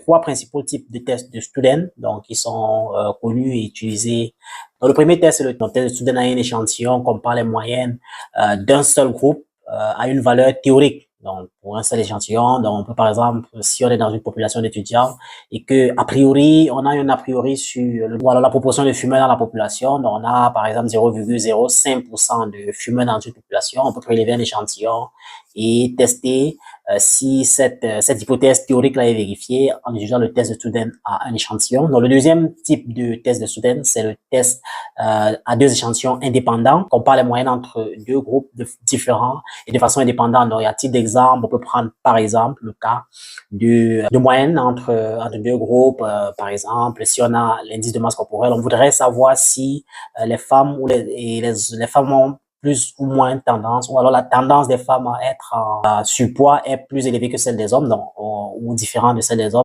trois principaux types de tests de Student, donc qui sont connus et utilisés. Donc, le premier test, c'est le test de Student à un échantillon qu'on compare les moyennes d'un seul groupe à une valeur théorique. Donc, pour un seul échantillon, donc on peut par exemple, si on est dans une population d'étudiants et que a priori, on a un a priori sur voilà, la proportion de fumeurs dans la population, donc on a par exemple 0,05% de fumeurs dans une population, on peut prélever un échantillon et tester si cette hypothèse théorique-là est vérifiée en utilisant le test de Student à un échantillon. Donc, le deuxième type de test de Student, c'est le test à deux échantillons indépendants. On compare les moyennes entre deux groupes différents et de façon indépendante. Donc, à titre d'exemple, on peut prendre par exemple le cas de moyenne entre deux groupes. Par exemple, si on a l'indice de masse corporelle, on voudrait savoir si les femmes ou les femmes ont plus ou moins tendance, ou alors la tendance des femmes à être en surpoids est plus élevée que celle des hommes, donc, ou différente de celle des hommes.